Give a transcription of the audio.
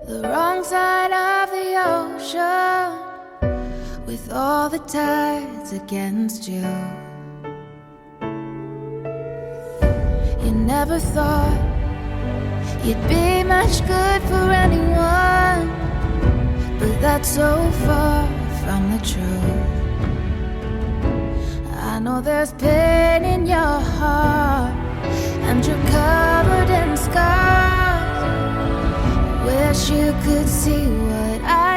the wrong side of the ocean, with all the tides against you. You never thought you'd be much good for anyone, but that's so far from the truth. I know there's pain in your heart, and you're covered in scars. Wish you could see what I